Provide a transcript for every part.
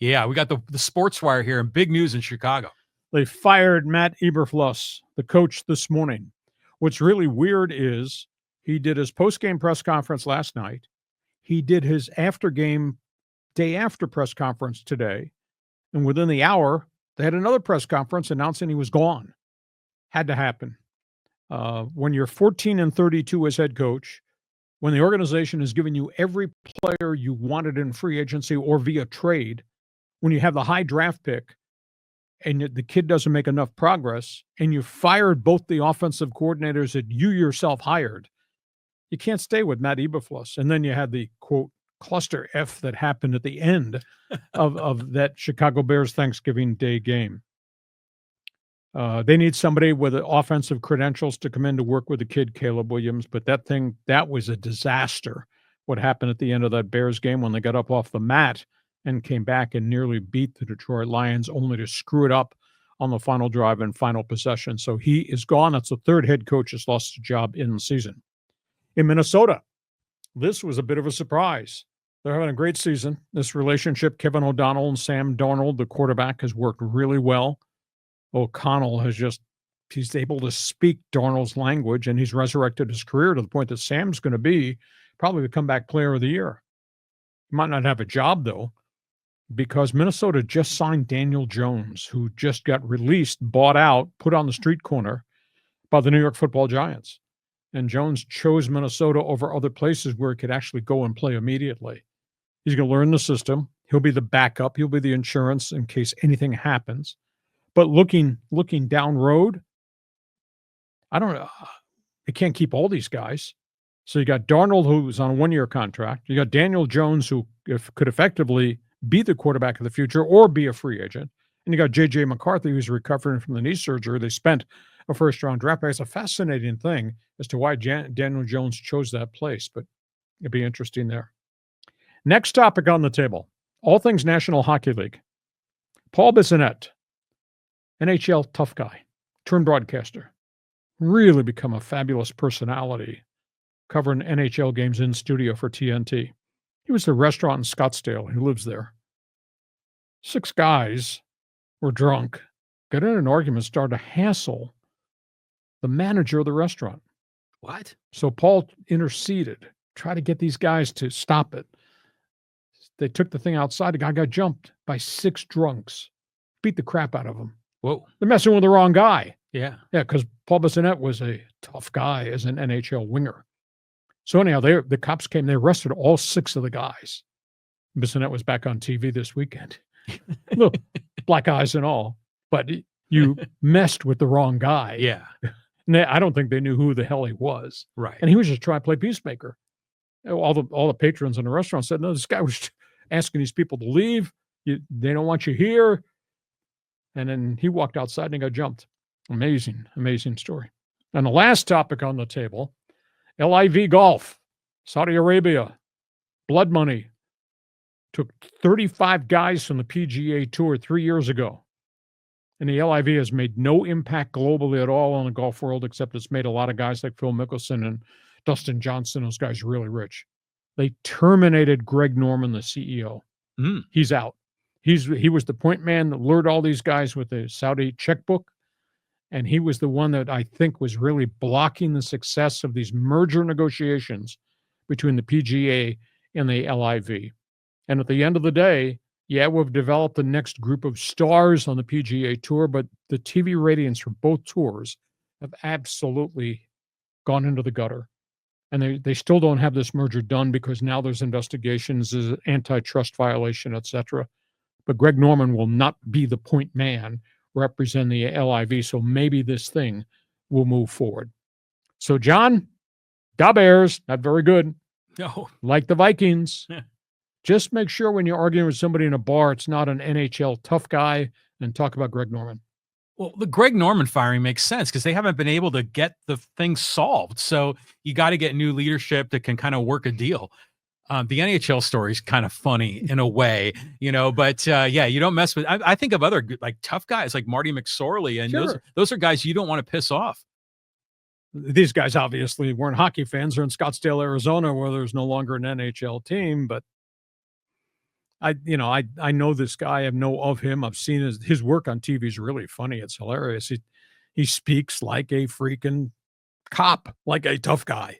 Yeah, we got the sports wire here and big news in Chicago. They fired Matt Eberflus, the coach, this morning. What's really weird is he did his post-game press conference last night. He did his after-game, day after press conference today. And within the hour, they had another press conference announcing he was gone. Had to happen. When you're 14-32 as head coach, when the organization is giving you every player you wanted in free agency or via trade, when you have the high draft pick and the kid doesn't make enough progress, and you fired both the offensive coordinators that you yourself hired, you can't stay with Matt Eberflus. And then you had the, quote, cluster F that happened at the end of that Chicago Bears Thanksgiving Day game. They need somebody with offensive credentials to come in to work with the kid, Caleb Williams. But that was a disaster, what happened at the end of that Bears game when they got up off the mat and came back and nearly beat the Detroit Lions, only to screw it up on the final drive and final possession. So he is gone. That's the third head coach that's lost his job in the season. In Minnesota, this was a bit of a surprise. They're having a great season. This relationship, Kevin O'Donnell and Sam Darnold, the quarterback, has worked really well. O'Connell he's able to speak Darnold's language, and he's resurrected his career to the point that Sam's going to be probably the comeback player of the year. He might not have a job, though, because Minnesota just signed Daniel Jones, who just got released, bought out, put on the street corner by the New York Football Giants. And Jones chose Minnesota over other places where he could actually go and play immediately. He's going to learn the system. He'll be the backup. He'll be the insurance in case anything happens. But looking down road, I don't know. They can't keep all these guys. So you got Darnold, who's on a one-year contract. You got Daniel Jones, who could effectively be the quarterback of the future or be a free agent. And you got J.J. McCarthy, who's recovering from the knee surgery. They spent a first-round draft pick. It's a fascinating thing as to why Daniel Jones chose that place, but it'd be interesting there. Next topic on the table, all things National Hockey League. Paul Bissonnette, NHL tough guy, turned broadcaster, really become a fabulous personality covering NHL games in studio for TNT. He was the restaurant in Scottsdale. He lives there. 6 guys were drunk, got in an argument, started to hassle the manager of the restaurant. What? So Paul interceded, tried to get these guys to stop it. They took the thing outside. The guy got jumped by 6 drunks, beat the crap out of him. Whoa. They're messing with the wrong guy. Yeah. Yeah, because Paul Bissonnette was a tough guy as an NHL winger. So anyhow, the cops came. They arrested all 6 of the guys. Bissonnette was back on TV this weekend. Look, black eyes and all. But you messed with the wrong guy. Yeah. And I don't think they knew who the hell he was. Right. And he was just trying to play peacemaker. All the patrons in the restaurant said, no, this guy was asking these people to leave. They don't want you here. And then he walked outside and he got jumped. Amazing, amazing story. And the last topic on the table, LIV Golf, Saudi Arabia, blood money. Took 35 guys from the PGA Tour 3 years ago. And the LIV has made no impact globally at all on the golf world, except it's made a lot of guys like Phil Mickelson and Dustin Johnson, those guys, really rich. They terminated Greg Norman, the CEO. He's out. He was the point man that lured all these guys with the Saudi checkbook. And he was the one that I think was really blocking the success of these merger negotiations between the PGA and the LIV. And at the end of the day, yeah, we've developed the next group of stars on the PGA Tour, but the TV ratings for both tours have absolutely gone into the gutter. And they still don't have this merger done because now there's investigations, there's an antitrust violation, etc. But Greg Norman will not be the point man representing the LIV, so maybe this thing will move forward. So, John, da Bears, not very good. No. Like the Vikings. Just make sure when you're arguing with somebody in a bar, it's not an NHL tough guy, and talk about Greg Norman. Well, the Greg Norman firing makes sense because they haven't been able to get the thing solved. So you got to get new leadership that can kind of work a deal. The NHL story is kind of funny in a way, but yeah, you don't mess with, I think of other like tough guys like Marty McSorley, and Sure. those are guys you don't want to piss off. These guys obviously weren't hockey fans. They're in Scottsdale, Arizona, where there's no longer an NHL team, but I know this guy. I know of him. I've seen his work on TV is really funny. It's hilarious. He speaks like a freaking cop, like a tough guy.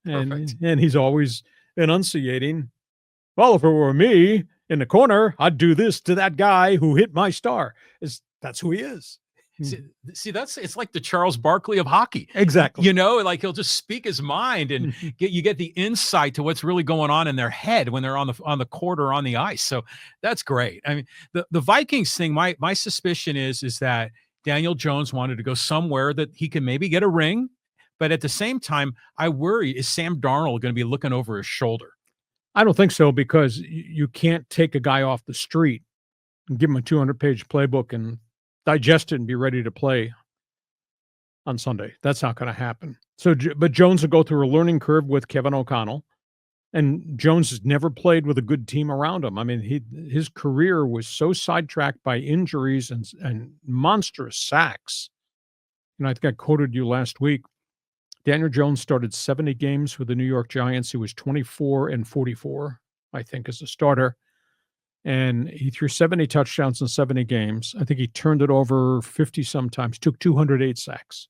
Perfect. And he's always enunciating, well, if it were me in the corner, I'd do this to that guy who hit my star. That's who he is. See, it's like the Charles Barkley of hockey. Exactly. You know, like he'll just speak his mind and get the insight to what's really going on in their head when they're on the court or on the ice. So that's great. I mean, the Vikings thing, my suspicion is that Daniel Jones wanted to go somewhere that he can maybe get a ring. But at the same time, I worry, is Sam Darnold going to be looking over his shoulder? I don't think so, because you can't take a guy off the street and give him a 200-page playbook and digest it and be ready to play on Sunday. That's not going to happen. But Jones will go through a learning curve with Kevin O'Connell, and Jones has never played with a good team around him. I mean, his career was so sidetracked by injuries and monstrous sacks. I think I quoted you last week. Daniel Jones started 70 games with the New York Giants. He was 24-44, I think, as a starter. And he threw 70 touchdowns in 70 games. I think he turned it over 50 sometimes, took 208 sacks.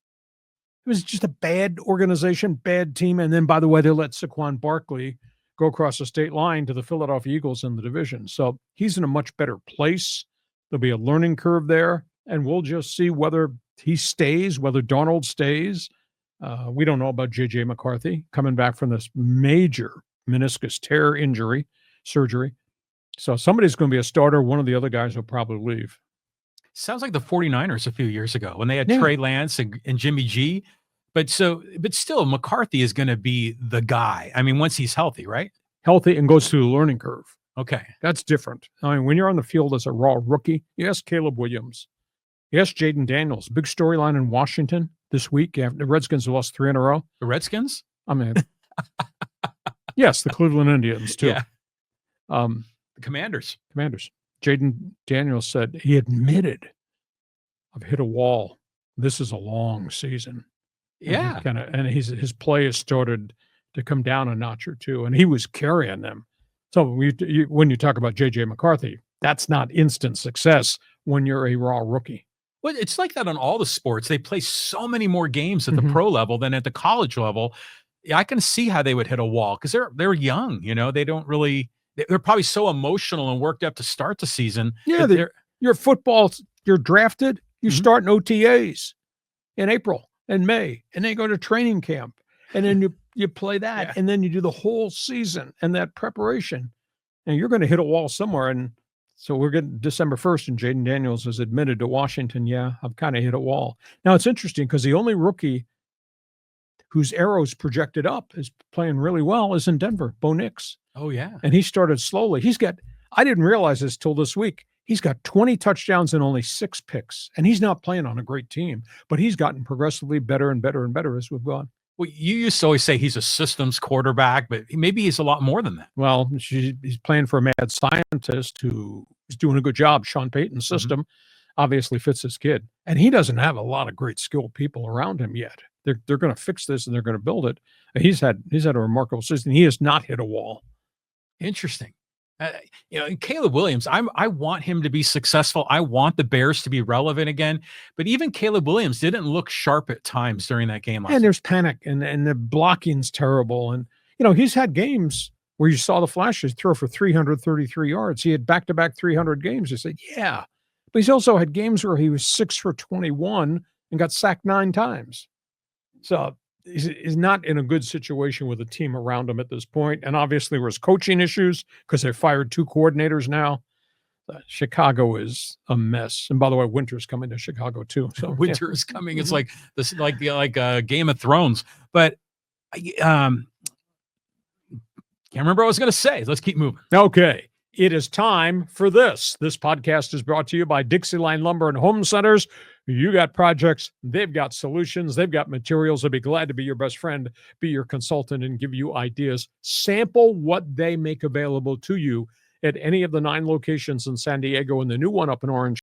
It was just a bad organization, bad team. And then, by the way, they let Saquon Barkley go across the state line to the Philadelphia Eagles in the division. So he's in a much better place. There'll be a learning curve there. And we'll just see whether he stays, whether Darnold stays. We don't know about J.J. McCarthy coming back from this major meniscus tear surgery. So somebody's going to be a starter. One of the other guys will probably leave. Sounds like the 49ers a few years ago when they had Trey Lance and Jimmy G. But still, McCarthy is going to be the guy. I mean, once he's healthy, right? Healthy and goes through the learning curve. Okay. That's different. I mean, when you're on the field as a raw rookie, yes, Caleb Williams. Yes, Jaden Daniels. Big storyline in Washington this week. After the Redskins have lost 3 in a row. The Redskins? I mean, yes, the Cleveland Indians, too. Yeah. The Commanders. Jaden Daniels said he admitted, I've hit a wall. This is a long season. Yeah. And his play has started to come down a notch or two, and he was carrying them. So when you talk about J.J. McCarthy, that's not instant success when you're a raw rookie. Well, it's like that on all the sports. They play so many more games at the pro level than at the college level. I can see how they would hit a wall because they're young. You know, they don't really. They're probably so emotional and worked up to start the season. Yeah, your football. You're drafted. You start in OTAs in April and May, and then you go to training camp, and then you play that, and then you do the whole season and that preparation, and you're going to hit a wall somewhere. And so we're getting December 1st, and Jaden Daniels has admitted to Washington, yeah, I've kind of hit a wall. Now, it's interesting because the only rookie whose arrow's projected up is playing really well is in Denver, Bo Nix. Oh, yeah. And he started slowly. I didn't realize this till this week. He's got 20 touchdowns and only 6 picks, and he's not playing on a great team, but he's gotten progressively better and better and better as we've gone. Well, you used to always say he's a systems quarterback, but maybe he's a lot more than that. Well, he's playing for a mad scientist who is doing a good job. Sean Payton's system obviously fits his kid, and he doesn't have a lot of great skilled people around him yet. They're going to fix this and they're going to build it. He's had a remarkable season. He has not hit a wall. Interesting. And Caleb Williams, I want him to be successful. I want the Bears to be relevant again. But even Caleb Williams didn't look sharp at times during that game. And there's panic and the blocking's terrible. And, he's had games where you saw the flashes throw for 333 yards. He had back-to-back 300 games. I said, yeah. But he's also had games where he was 6 for 21 and got sacked 9 times. So he's not in a good situation with a team around him at this point. And obviously there's coaching issues because they fired 2 coordinators now. Chicago is a mess. And by the way, winter's coming to Chicago too. So winter is coming. It's like this, like Game of Thrones. But can't remember what I was going to say. Let's keep moving. Okay. It is time for this. This podcast is brought to you by Dixieline Lumber and Home Centers. You got projects, they've got solutions, they've got materials. They'll be glad to be your best friend, be your consultant, and give you ideas. Sample what they make available to you at any of the 9 locations in San Diego and the new one up in Orange